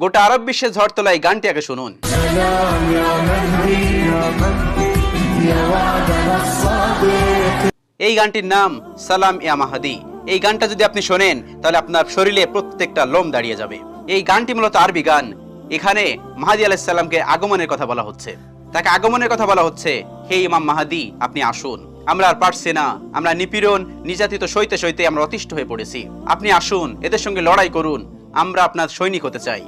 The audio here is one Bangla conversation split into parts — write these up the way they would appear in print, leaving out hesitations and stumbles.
গোটা আরব বিশ্বে ঝড় তোলা এই গানটি আগে শুনুন। এই গানটির নাম সালাম ইয়া মাহাদি। এই গানটা যদি আপনি শোনেন তাহলে আপনার শরীরে প্রত্যেকটা লোম দাঁড়িয়ে যাবে। এই গানটি মূলত আরবি গান। এখানে মাহাদি আলাইহিস সালামকে আগমনের কথা বলা হচ্ছে, তাকে আগমনের কথা বলা হচ্ছে, হে ইমাম মাহাদি আপনি আসুন, আমরা আর পারছি না, আমরা নিপীড়ন নির্যাতিত সইতে সইতে আমরা অতিষ্ঠ হয়ে পড়েছি, আপনি আসুন, এদের সঙ্গে লড়াই করুন, আমরা আপনার সৈনিক হতে চাই,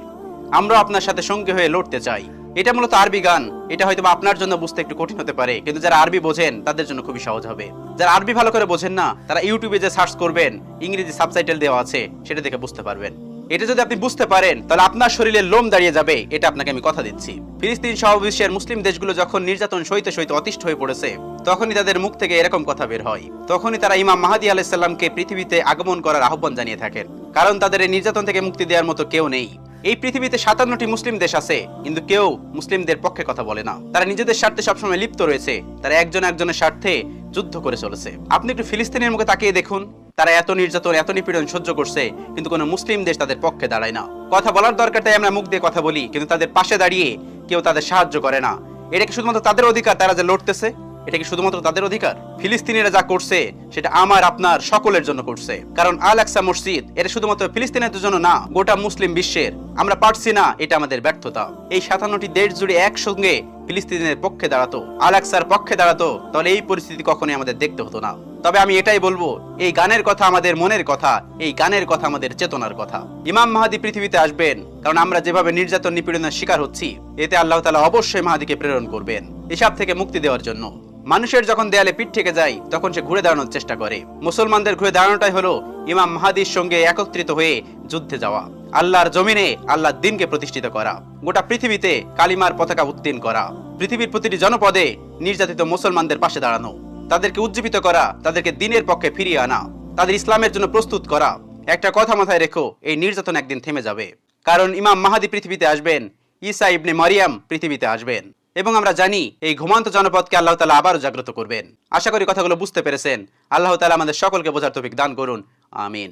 আমরা আপনার সাথে সঙ্গে হয়ে লড়তে চাই। এটা মূলত আরবি গান। এটা হয়তো আপনার জন্য বুঝতে একটু কঠিন হতে পারে, কিন্তু যারা আরবি বোঝেন তাদের জন্য খুবই সহজ হবে। যারা আরবি ভালো করে বোঝেন না তারা ইউটিউবে যে সার্চ করবেন, ইংরেজি সাবটাইটেল দেওয়া আছে, সেটা দেখে বুঝতে পারবেন। এটা যদি আপনি বুঝতে পারেন তাহলে আপনার শরীরের লোম দাঁড়িয়ে যাবে, এটা আপনাকে আমি কথা দিচ্ছি। ফিলিস্তিন সহ বিশ্বের মুসলিম দেশগুলো যখন নির্যাতন সইতে সইতে অতিষ্ঠ হয়ে পড়েছে, তখনই তাদের মুখ থেকে এরকম কথা বের হয়। তখনই তারা ইমাম মাহাদি আলাইহিস সালামকে পৃথিবীতে আগমন করার আহ্বান জানিয়ে থাকেন, কারণ তাদের এই নির্যাতন থেকে মুক্তি দেওয়ার মতো কেউ নেই। এই পৃথিবীতে 57টি মুসলিম দেশ আছে, কিন্তু কেউ মুসলিমদের পক্ষে কথা বলে না। তারা নিজেদের স্বার্থে সবসময় লিপ্ত রয়েছে, তারা একজন একজনের স্বার্থে যুদ্ধ করে চলেছে। আপনি একটু ফিলিস্তিনের মুখে তাকিয়ে দেখুন, তারা এত নির্যাতন এত নিপীড়ন সহ্য করছে, কিন্তু কোনো মুসলিম দেশ তাদের পক্ষে দাঁড়ায় না। কথা বলার দরকার তাই আমরা মুখ দিয়ে কথা বলি, কিন্তু তাদের পাশে দাঁড়িয়ে কেউ তাদের সাহায্য করে না। এটা কি শুধুমাত্র তাদের অধিকার? তারা যে লড়তেছে এটা কি শুধুমাত্র তাদের অধিকার? ফিলিস্তিনিরা যা করছে সেটা আমার আপনার সকলের জন্য করছে, কারণ আল আকসা মসজিদ এটা শুধুমাত্র ফিলিস্তিনের জন্য না, গোটা মুসলিম বিশ্বের। আমরা পারছি না, এটা আমাদের ব্যর্থতা। এই 57টি দেশ জুড়ে একসঙ্গে ফিলিস্তিনের পক্ষে দাঁড়াতো, আল আকসার পক্ষে দাঁড়াতো, তাহলে এই পরিস্থিতি কখনোই আমাদের দেখতে হতো না। তবে আমি এটাই বলবো, এই গানের কথা আমাদের মনের কথা, এই গানের কথা আমাদের চেতনার কথা। ইমাম মাহাদি পৃথিবীতে আসবেন, কারণ আমরা যেভাবে নির্যাতন নিপীড়নের শিকার হচ্ছি, এতে আল্লাহ তাআলা অবশ্যই মাহাদিকে প্রেরণ করবেন এসব থেকে মুক্তি দেওয়ার জন্য। মানুষের যখন দেয়ালে পিঠ থেকে যায় তখন সে ঘুরে দাঁড়ানোর চেষ্টা করে। মুসলমানদের ঘুরে দাঁড়ানোটাই হলো ইমাম মাহাদির সঙ্গে একত্রিত হয়ে যুদ্ধে যাওয়া, আল্লাহর জমিনে আল্লাহর দ্বীনকে প্রতিষ্ঠিত করা, গোটা পৃথিবীতে কালিমার পতাকা উত্তীর্ণ করা, পৃথিবীর প্রতিটি জনপদে নির্যাতিত মুসলমানদের পাশে দাঁড়ানো, তাদেরকে উজ্জীবিত করা, তাদেরকে দ্বীনের পক্ষে ফিরিয়ে আনা, তাদের ইসলামের জন্য প্রস্তুত করা। একটা কথা মাথায় রেখো, এই নির্যাতন একদিন থেমে যাবে, কারণ ইমাম মাহাদি পৃথিবীতে আসবেন, ঈসা ইবনে মারিয়াম পৃথিবীতে আসবেন, এবং আমরা জানি এই ঘুমান্ত জনপদকে আল্লাহ তাআলা আবারও জাগ্রত করবেন। আশা করি কথাগুলো বুঝতে পেরেছেন। আল্লাহ তাআলা আমাদের সকলকে বোঝার তৌফিক দান করুন। আমিন।